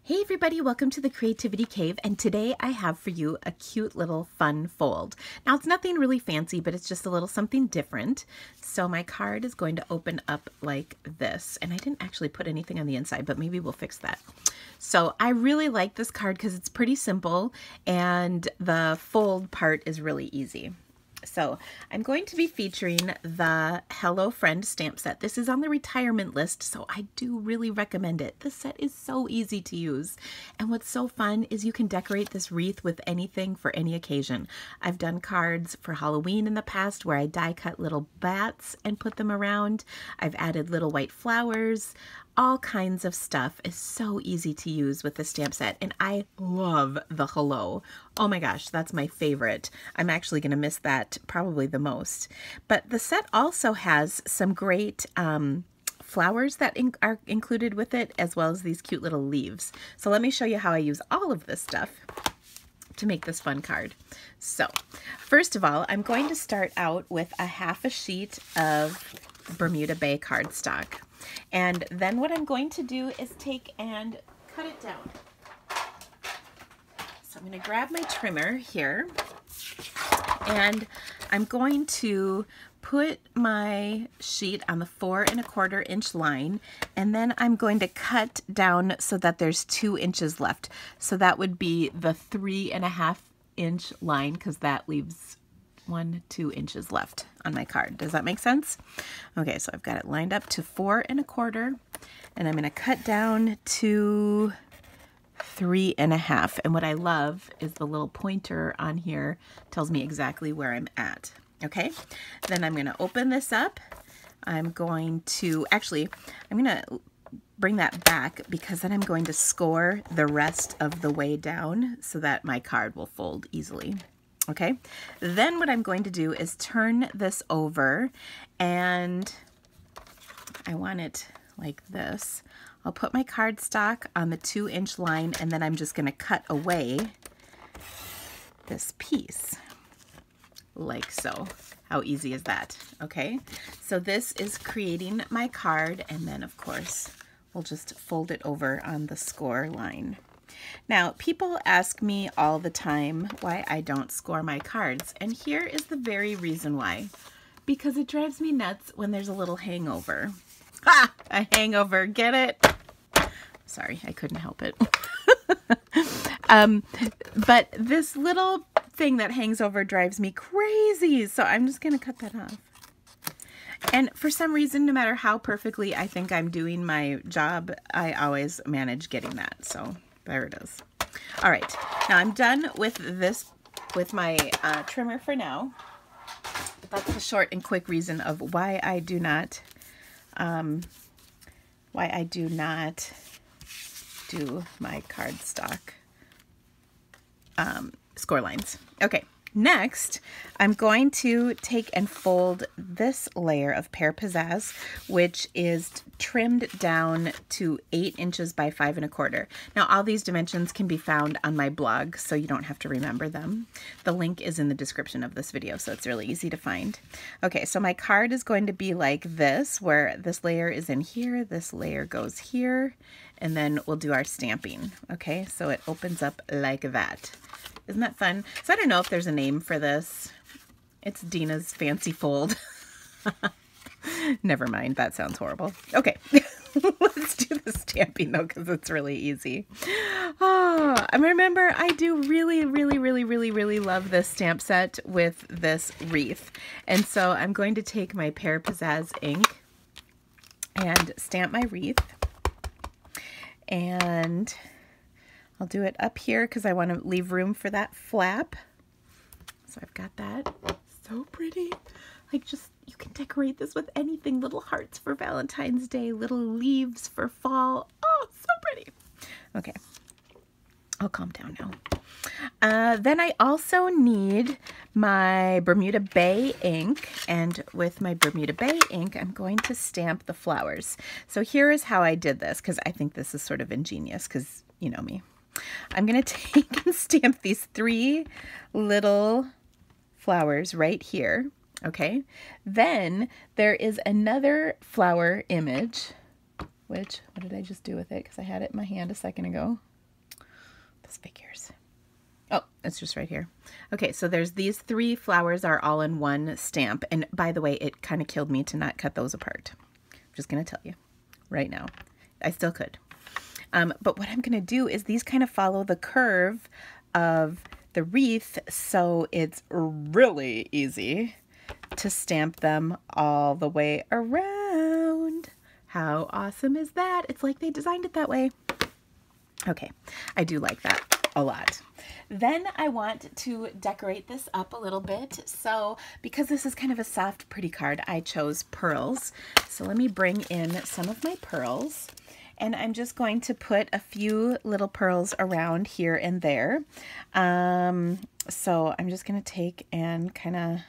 Hey everybody, welcome to the Creativity Cave, and today I have for you a cute little fun fold. Now it's nothing really fancy, but it's just a little something different. So my card is going to open up like this, and I didn't actually put anything on the inside, but maybe we'll fix that. So I really like this card because it's pretty simple and the fold part is really easy. So I'm going to be featuring the Hello Friend stamp set. This is on the retirement list, so I do really recommend it. This set is so easy to use. And what's so fun is you can decorate this wreath with anything for any occasion. I've done cards for Halloween in the past where I die cut little bats and put them around. I've added little white flowers. All kinds of stuff is so easy to use with the stamp set, and I love the hello. Oh my gosh, that's my favorite. I'm actually going to miss that probably the most. But the set also has some great flowers that are included with it, as well as these cute little leaves. So let me show you how I use all of this stuff to make this fun card. So first of all, I'm going to start out with a half a sheet of Bermuda Bay cardstock. And then what I'm going to do is take and cut it down. So I'm going to grab my trimmer here, and I'm going to put my sheet on the 4 1/4 inch line, and then I'm going to cut down so that there's 2 inches left. So that would be the 3 1/2 inch line, because that leaves 2 inches left on my card. Does that make sense? Okay, so I've got it lined up to 4 1/4, and I'm going to cut down to 3 1/2. And what I love is the little pointer on here tells me exactly where I'm at. Okay, then I'm going to open this up. I'm going to bring that back, because then I'm going to score the rest of the way down so that my card will fold easily. Okay, then what I'm going to do is turn this over, and I want it like this. I'll put my cardstock on the 2 inch line, and then I'm just going to cut away this piece like so. How easy is that? Okay, so this is creating my card, and then of course we'll just fold it over on the score line. Now, people ask me all the time why I don't score my cards, and here is the very reason why. Because it drives me nuts when there's a little hangover. Ha! A hangover, get it? Sorry, I couldn't help it. But this little thing that hangs over drives me crazy, so I'm just going to cut that off. And for some reason, no matter how perfectly I think I'm doing my job, I always manage getting that, so there it is. All right, now I'm done with this, with my trimmer for now. That's the short and quick reason of why I do not do my cardstock score lines. Okay. Next, I'm going to take and fold this layer of Pear Pizzazz, which is trimmed down to 8 inches by 5 1/4. Now, all these dimensions can be found on my blog, so you don't have to remember them. The link is in the description of this video, so it's really easy to find. Okay, so my card is going to be like this, where this layer is in here, this layer goes here, and then we'll do our stamping. Okay, so it opens up like that. Isn't that fun? So I don't know if there's a name for this. It's Dina's fancy fold. Never mind, that sounds horrible. Okay, let's do the stamping though, because it's really easy. Oh, I remember I do really love this stamp set with this wreath. And so I'm going to take my Pear Pizzazz ink and stamp my wreath. And I'll do it up here because I want to leave room for that flap. So I've got that. So pretty. Like, just, you can decorate this with anything. Little hearts for Valentine's Day, little leaves for fall. Oh, so pretty. Okay. I'll calm down now. Then I also need my Bermuda Bay ink, and with my Bermuda Bay ink, I'm going to stamp the flowers. So here is how I did this, because I think this is sort of ingenious, because you know me. I'm going to take and stamp these 3 little flowers right here, okay? Then there is another flower image, which, what did I just do with it? Because I had it in my hand a second ago. this figures. Oh, it's just right here. Okay, so there's these 3 flowers are all in one stamp. And by the way, it kind of killed me to not cut those apart. I'm just going to tell you right now. I still could. But what I'm going to do is these kind of follow the curve of the wreath, so it's really easy to stamp them all the way around. How awesome is that? It's like they designed it that way. Okay, I do like that a lot. Then I want to decorate this up a little bit. So because this is kind of a soft, pretty card, I chose pearls. So let me bring in some of my pearls. And I'm just going to put a few little pearls around here and there. So I'm just going to take and kind of,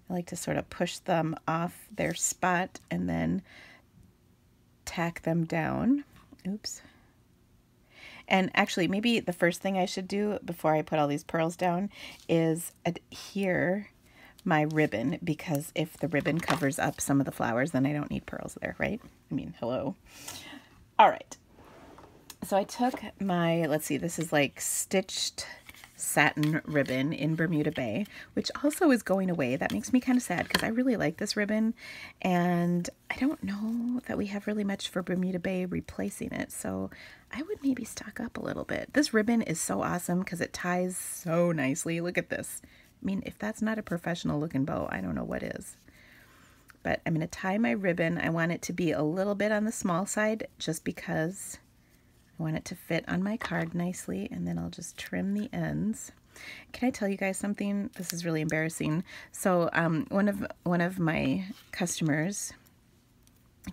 I like to sort of push them off their spot and then tack them down. Oops. And actually, maybe the first thing I should do before I put all these pearls down is adhere my ribbon, because if the ribbon covers up some of the flowers, then I don't need pearls there, right? I mean, hello. All right. So I took my, let's see, this is like stitched satin ribbon in Bermuda Bay, which also is going away. That makes me kind of sad because I really like this ribbon, and I don't know that we have really much for Bermuda Bay replacing it, so I would maybe stock up a little bit. This ribbon is so awesome because it ties so nicely. Look at this. I mean, if that's not a professional looking bow, I don't know what is. But I'm going to tie my ribbon. I want it to be a little bit on the small side just because I want it to fit on my card nicely, and then I'll just trim the ends. Can I tell you guys something? This is really embarrassing. So one of my customers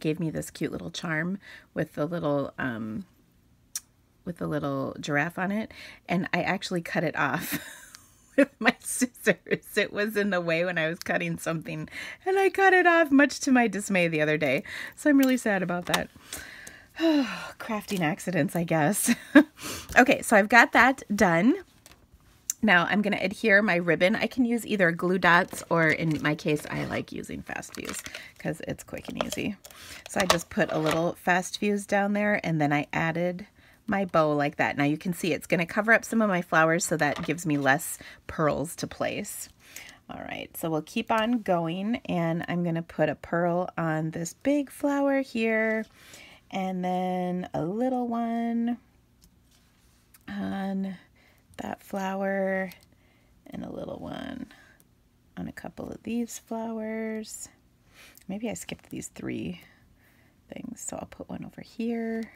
gave me this cute little charm with the little giraffe on it, and I actually cut it off with my scissors. It was in the way when I was cutting something, and I cut it off, much to my dismay, the other day. So I'm really sad about that. Crafting accidents, I guess. Okay, so I've got that done. Now I'm going to adhere my ribbon. I can use either glue dots, or in my case, I like using fast fuse because it's quick and easy. So I just put a little fast fuse down there, and then I added my bow like that. Now you can see it's going to cover up some of my flowers, so that gives me less pearls to place. All right, so we'll keep on going, and I'm going to put a pearl on this big flower here, and then a little one on that flower, and a little one on a couple of these flowers. Maybe I skipped these 3 things, so I'll put one over here.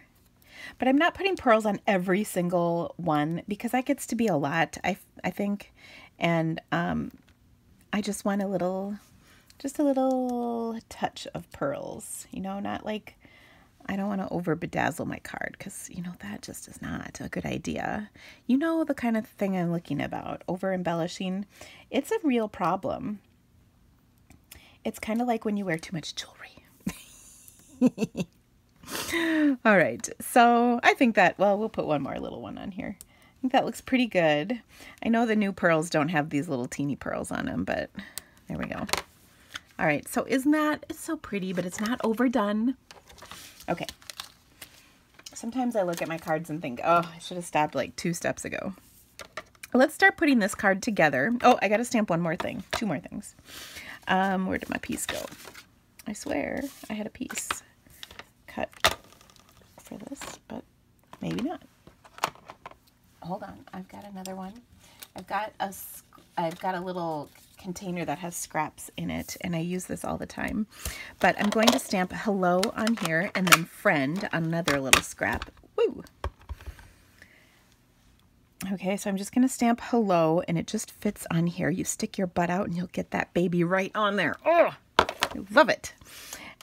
But I'm not putting pearls on every single one because that gets to be a lot, I think. And I just want just a little touch of pearls, you know, not like, I don't want to over bedazzle my card because, you know, that just is not a good idea. You know, the kind of thing I'm looking about, over embellishing. It's a real problem. It's kind of like when you wear too much jewelry. All right, so I think that, well, we'll put one more little one on here. I think that looks pretty good. I know the new pearls don't have these little teeny pearls on them, but there we go. All right, so isn't that, it's so pretty, but it's not overdone. Okay. Sometimes I look at my cards and think, oh, I should have stopped like 2 steps ago. Let's start putting this card together. Oh, I got to stamp one more thing. 2 more things. Where did my piece go? I swear I had a piece cut for this, but maybe not. Hold on. I've got another one. I've got a little container that has scraps in it, and I use this all the time. But I'm going to stamp hello on here, and then friend on another little scrap. Woo! Okay, so I'm just going to stamp hello, and it just fits on here. You stick your butt out, and you'll get that baby right on there. Oh, I love it.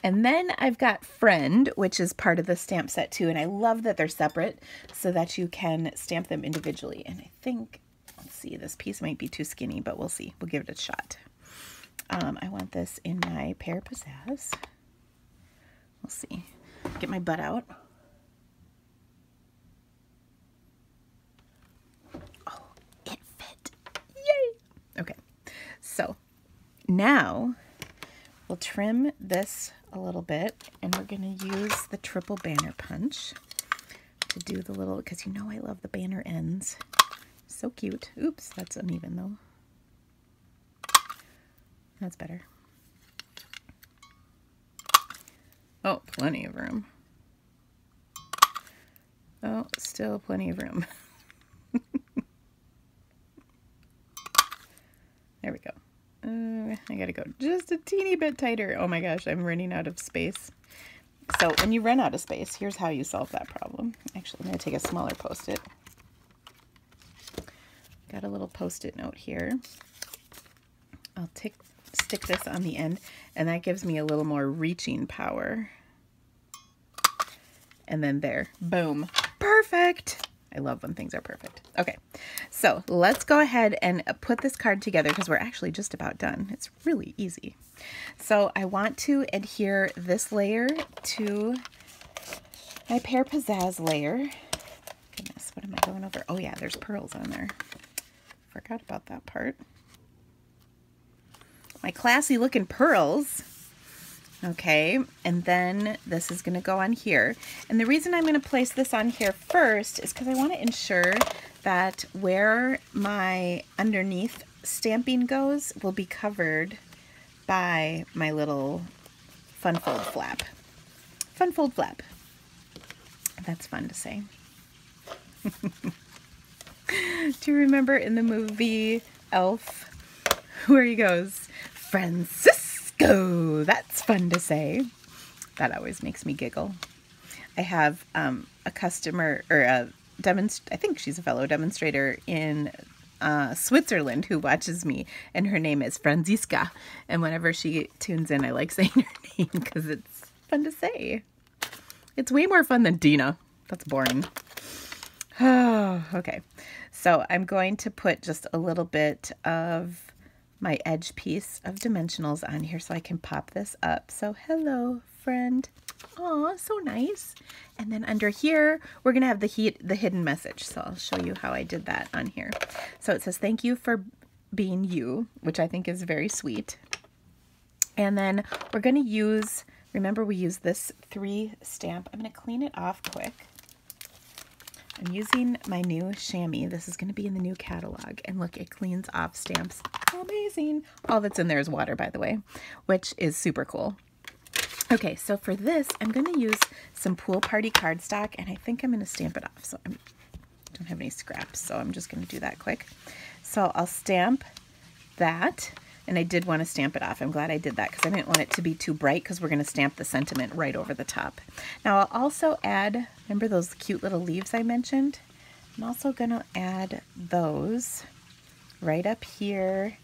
And then I've got friend, which is part of the stamp set too, and I love that they're separate so that you can stamp them individually. And I think, let's see, this piece might be too skinny, but we'll see. We'll give it a shot. I want this in my pear pizzazz. We'll see. Get my butt out. Oh, it fit. Yay! Okay, so now we'll trim this a little bit, and we're going to use the triple banner punch. to do the little, because you know I love the banner ends. So cute. Oops, that's uneven though. That's better. Oh, plenty of room. Oh, still plenty of room. There we go. I gotta go just a teeny bit tighter. Oh my gosh, I'm running out of space. So when you run out of space, here's how you solve that problem. Actually, I'm gonna take a smaller Post-it. Got a little Post-it note here. I'll stick this on the end, and that gives me a little more reaching power. And then there, boom, perfect. I love when things are perfect. Okay, so let's go ahead and put this card together because we're actually just about done. It's really easy. So I want to adhere this layer to my Pear Pizzazz layer. Goodness, what am I going over? Oh yeah, there's pearls on there. Forgot about that part. My classy looking pearls. Okay, and then this is going to go on here. And the reason I'm going to place this on here first is because I want to ensure that where my underneath stamping goes will be covered by my little fun fold flap. Fun fold flap. That's fun to say. Do you remember in the movie Elf where he goes, Francisco? That's fun to say. That always makes me giggle. I have a customer, or I think she's a fellow demonstrator in Switzerland who watches me, and her name is Franziska. And whenever she tunes in, I like saying her name because it's fun to say. It's way more fun than Dina. That's boring. Oh, okay. So I'm going to put just a little bit of my edge piece of dimensionals on here so I can pop this up. So hello, friend. Aw, so nice. And then under here, we're going to have the hidden message. So I'll show you how I did that on here. So it says, thank you for being you, which I think is very sweet. And then we're going to use, remember we use this 3 stamp. I'm going to clean it off quick. I'm using my new chamois. This is going to be in the new catalog. And look, it cleans off stamps. Amazing. All that's in there is water, by the way, which is super cool. Okay, so for this, I'm going to use some Pool Party cardstock, and I think I'm going to stamp it off. So I don't have any scraps, so I'm just going to do that quick. So I'll stamp that, and I did want to stamp it off. I'm glad I did that because I didn't want it to be too bright because we're going to stamp the sentiment right over the top. Now I'll also add, remember those cute little leaves I mentioned? I'm also going to add those right up here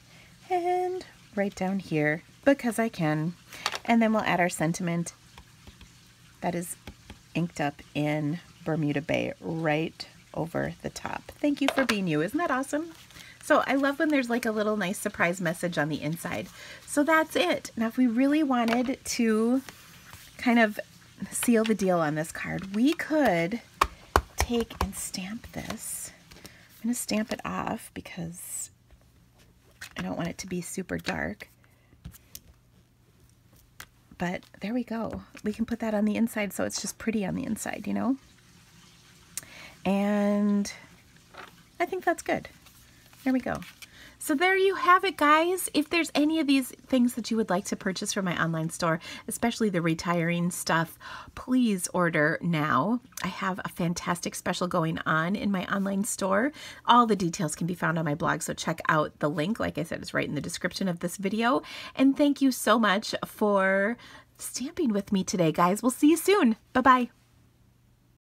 and right down here because I can. And then we'll add our sentiment that is inked up in Bermuda Bay right over the top. Thank you for being you. Isn't that awesome? So I love when there's like a little nice surprise message on the inside. So that's it. Now if we really wanted to kind of seal the deal on this card, we could take and stamp this. I'm going to stamp it off because I don't want it to be super dark. But there we go. We can put that on the inside so it's just pretty on the inside, you know? And I think that's good. There we go. So there you have it, guys. If there's any of these things that you would like to purchase from my online store, especially the retiring stuff, please order now. I have a fantastic special going on in my online store. All the details can be found on my blog, so check out the link. Like I said, it's right in the description of this video. And thank you so much for stamping with me today, guys. We'll see you soon. Bye-bye.